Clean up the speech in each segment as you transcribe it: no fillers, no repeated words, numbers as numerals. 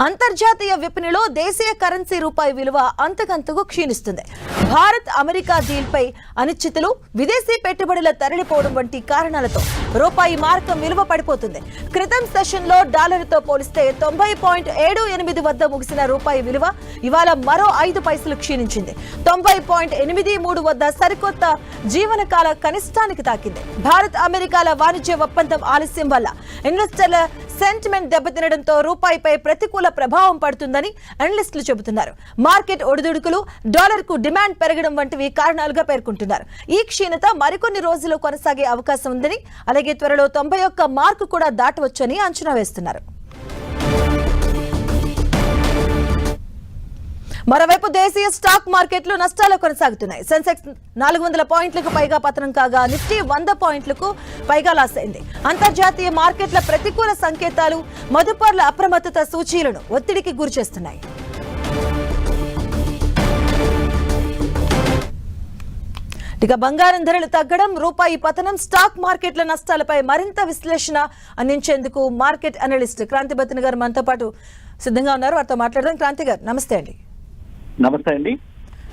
అంతర్జాతీయ విపణిలో దేశీయ కరెన్సీ రూపాయి విలువ అంతకంతకు క్షీణిస్తుంది. భారత్ అమెరికా డీల్పై అనిశ్చితులు, విదేశీ పెట్టుబడుల తరలిపోవడం వంటి కారణాలతో రూపాయి మార్కం విలువ పడిపోతుంది. క్రితం సెషన్లో డాలర్తో పోలిస్తే 90.78 వద్ద ముగిసిన రూపాయి విలువ ఇవాళ మరో 5 పైసలు క్షీణించింది. 90.83 వద్ద సరికొత్త జీవనకాల కనిష్టానికి తాకింది. భారత్ అమెరికాల వాణిజ్య ఒప్పందం ఆలస్యం వల్ల ఇన్వెస్టర్ల సెంటిమెంట్ దెబ్బతినడంతో రూపాయిపై ప్రతికూల ప్రభావం పడుతుందని అనలిస్టులు చెబుతున్నారు. మార్కెట్ ఒడిదుడుకులు, డాలర్కు డిమాండ్ పెరగడం వంటివి కారణాలుగా పేర్కొంటున్నారు. ఈ క్షీణత మరికొన్ని రోజులు కొనసాగే అవకాశం ఉందని, అలాగే త్వరలో 91 మార్కు కూడా దాటవచ్చని అంచనా వేస్తున్నారు. మరోవైపు దేశీయ స్టాక్ మార్కెట్లు నష్టాలు కొనసాగుతున్నాయి. సెన్సెక్స్ 400 పాయింట్లకు పైగా పతనం కాగా నిఫ్టీ 100 పాయింట్లకు పైగా లాస్ అయింది. అంతర్జాతీయ మార్కెట్ల ప్రతికూల సంకేతాలు మదుపర్ల అప్రమత్తత సూచీలను ఒత్తిడికి గురిచేస్తున్నాయి. ఇక బంగారం ధరలు తగ్గడం, రూపాయి పతనం, స్టాక్ మార్కెట్ల నష్టాలపై మరింత విశ్లేషణ అందించేందుకు మార్కెట్ అనలిస్ట్ క్రాంతి బతిన్ గారు మనతో పాటు సిద్ధంగా ఉన్నారు. వారితో మాట్లాడదాం. క్రాంతి గారు నమస్తే అండి. నమస్తే అండి.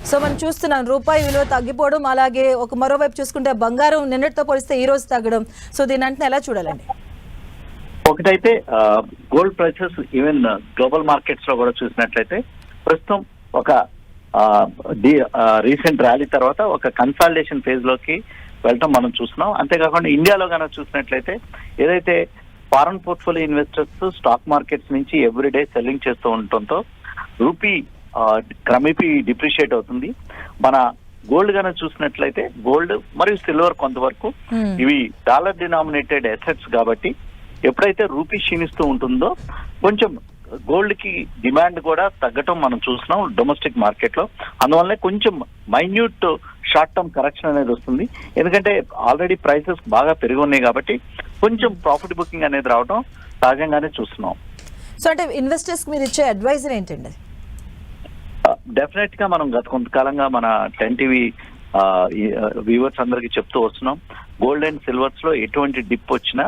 సో మనం చూస్తున్నాం రూపాయి విలువ తగ్గిపోవడం, అలాగే ఒక మరోవైపు చూసుకుంటే బంగారం నిన్నటితో పోలిస్తే ఈ రోజు తగ్గడం. సో దీని అంటే ఎలా చూడాలండి? ఒకటైతే gold prices even global markets లో కూడా చూసినట్లయితే ప్రస్తుతం ఒక రీసెంట్ ర్యాలీ తర్వాత ఒక కన్సాలిడేషన్ ఫేజ్ లోకి వెళ్ళటం మనం చూస్తున్నాం. అంతేకాకుండా ఇండియాలో కనుక చూసినట్లయితే ఏదైతే foreign portfolio investors stock markets నుంచి ఎవ్రీడే సెల్లింగ్ చేస్తూ ఉండటంతో రూపీ క్రమేపీ డిప్రిషియేట్ అవుతుంది. మన గోల్డ్ కనుక చూసినట్లయితే గోల్డ్ మరియు సిల్వర్ కొంతవరకు ఇవి డాలర్ డినామినేటెడ్ అసెట్స్ కాబట్టి ఎప్పుడైతే రూపీ క్షీణిస్తూ ఉంటుందో కొంచెం గోల్డ్ కి డిమాండ్ కూడా తగ్గటం మనం చూస్తున్నాం డొమెస్టిక్ మార్కెట్ లో. అందువల్లనే కొంచెం మైన్యూట్ షార్ట్ టర్మ్ కరెక్షన్ అనేది వస్తుంది. ఎందుకంటే ఆల్రెడీ ప్రైసెస్ బాగా పెరిగి ఉన్నాయి కాబట్టి కొంచెం ప్రాఫిట్ బుకింగ్ అనేది రావడం సహజంగానే చూస్తున్నాం. సో అంటే ఇన్వెస్టర్స్ మీరు ఇచ్చే అడ్వైజర్ ఏంటండి? డెఫినెట్ గా మనం గత కొంతకాలంగా మన 10 టీవీ వ్యూవర్స్ అందరికి చెప్తూ వస్తున్నాం, గోల్డ్ అండ్ సిల్వర్స్ లో ఎటువంటి డిప్ వచ్చినా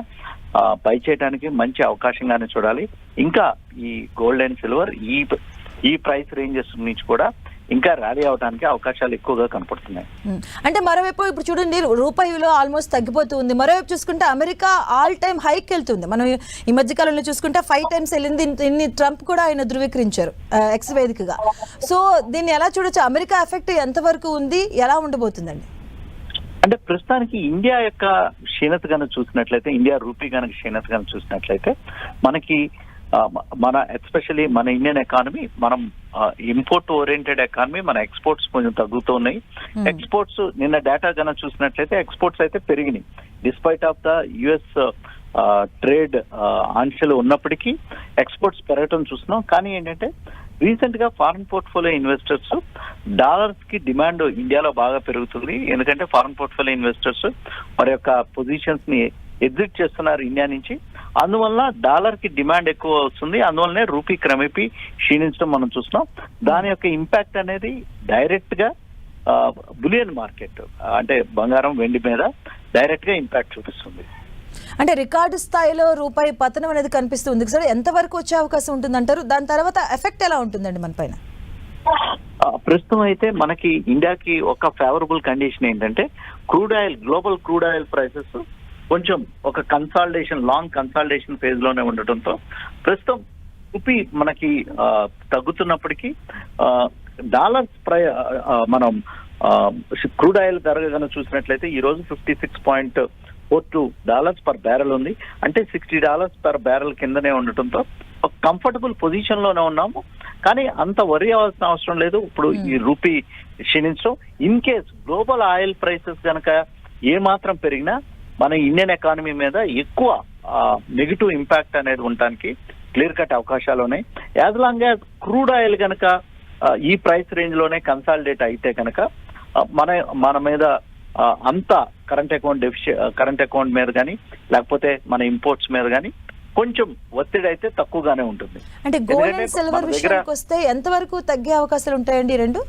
బై చేయడానికి మంచి అవకాశంగానే చూడాలి. ఇంకా ఈ గోల్డ్ అండ్ సిల్వర్ ఈ ప్రైస్ రేంజెస్ నుంచి కూడా ఇంకా ర్యాలీ అవడానికి అవకాశాలు ఎక్కువగా కనపడుతున్నాయి. అంటే మరోవైపు ఇప్పుడు చూడండి రూపాయి విలువ ఆల్మోస్ట్ తగ్గిపోతుంది. మరోవైపు చూసుకుంటే అమెరికా ఆల్ టైమ్ హైక్ వెళ్తుంది. మనం ఈ మధ్య కాలంలో చూసుకుంటే 5 times వెళ్ళింది. ఇన్ని ట్రంప్ కూడా ఆయన ధృవీకరించారు ఎక్స్ వేదికగా. సో దీన్ని ఎలా చూడొచ్చు? అమెరికా ఎఫెక్ట్ ఎంతవరకు ఉంది, ఎలా ఉండబోతుందండి? అంటే ప్రస్తుతానికి ఇండియా యొక్క క్షీణత కనుక చూసినట్లయితే, ఇండియా రూపీ కనుక క్షీణత కనుక చూసినట్లయితే మనకి మన ఎస్పెషల్లీ మన ఇండియన్ ఎకానమీ, మనం ఇంపోర్ట్ ఓరియంటెడ్ ఎకానమీ, మన ఎక్స్పోర్ట్స్ కొంచెం తగ్గుతూ ఉన్నాయి. ఎక్స్పోర్ట్స్ నిన్న డేటా కనుక చూసినట్లయితే ఎక్స్పోర్ట్స్ అయితే పెరిగినాయి despite of the US trade ఆంక్షలు ఉన్నప్పటికీ ఎక్స్పోర్ట్స్ పెరగటం చూస్తున్నాం. కానీ ఏంటంటే రీసెంట్ గా ఫారెన్ పోర్ట్ఫోలియో ఇన్వెస్టర్స్ డాలర్స్ కి డిమాండ్ ఇండియాలో బాగా పెరుగుతుంది. ఎందుకంటే ఫారెన్ పోర్ట్ఫోలియో ఇన్వెస్టర్స్ వారి యొక్క పొజిషన్స్ ని ఎగ్జిట్ చేస్తున్నారు ఇండియా నుంచి. అందువల్ల డాలర్ కి డిమాండ్ ఎక్కువ వస్తుంది. అందువల్లనే రూపీ క్రమేపీ క్షీణించడం మనం చూస్తున్నాం. దాని యొక్క ఇంపాక్ట్ అనేది డైరెక్ట్ గా బులియన్ మార్కెట్ అంటే బంగారం, వెండి మీద డైరెక్ట్ గా ఇంపాక్ట్ చూపిస్తుంది. అంటే రికార్డు స్థాయిలో రూపాయి పతనం అనేది కనిపిస్తుంది సార్. ఎంత వరకు వచ్చే అవకాశం ఉంటుందంటారు? దాని తర్వాత ఎఫెక్ట్ ఎలా ఉంటుందండి మన పైన? ప్రస్తుతం అయితే మనకి ఇండియాకి ఒక ఫేవరబుల్ కండిషన్ ఏంటంటే గ్లోబల్ క్రూడ్ ఆయిల్ ప్రైసెస్ కొంచెం ఒక లాంగ్ కన్సాలిడేషన్ ఫేజ్ లోనే ఉండటంతో ప్రస్తుతం రూపీ మనకి తగ్గుతున్నప్పటికీ డాలర్స్ మనం క్రూడ్ ఆయిల్ ధర కనుక చూసినట్లయితే ఈ రోజు $56.42 పర్ బ్యారెల్ ఉంది. అంటే $60 పర్ బ్యారెల్ కిందనే ఉండటంతో ఒక కంఫర్టబుల్ పొజిషన్ లోనే ఉన్నాము. కానీ అంత వరి అవ్వాల్సిన అవసరం లేదు ఇప్పుడు ఈ రూపీ క్షీణించడం. In case global oil prices కనుక ఏమాత్రం పెరిగినా మన ఇండియన్ ఎకానమీ మీద ఎక్కువ నెగిటివ్ ఇంపాక్ట్ అనేది ఉండడానికి క్లియర్ కట్ అవకాశాలు ఉన్నాయి. As long as crude oil కనుక ఈ ప్రైస్ రేంజ్ లోనే కన్సాలిడేట్ అయితే కనుక మన మీద అంత కరెంట్ అకౌంట్ మీద కానీ లేకపోతే మన ఇంపోర్ట్స్ మీద కానీ కొంచెం ఒత్తిడి అయితే తక్కువగానే ఉంటుంది. అంటే గోల్డ్ అండ్ సిల్వర్ విషయానికి వస్తే ఎంత వరకు తగ్గే అవకాశాలు ఉంటాయండి రెండు?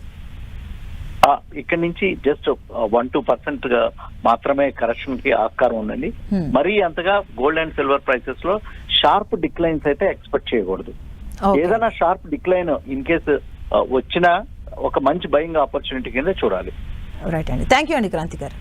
ఇక్కడ నుంచి జస్ట్ 1-2% గా మాత్రమే కరెక్షన్ కి ఆస్కారం ఉందండి. మరీ అంతగా గోల్డ్ అండ్ సిల్వర్ ప్రైసెస్ లో షార్ప్ డిక్లైన్స్ అయితే ఎక్స్పెక్ట్ చేయకూడదు. Okay. ఏదైనా షార్ప్ డిక్లైన్ ఇన్ కేసు వచ్చినా ఒక మంచి బయింగ్ ఆపర్చునిటీ కింద చూడాలి. రైట్ అండి, థ్యాంక్ యూ అండి క్రాంతి గారు.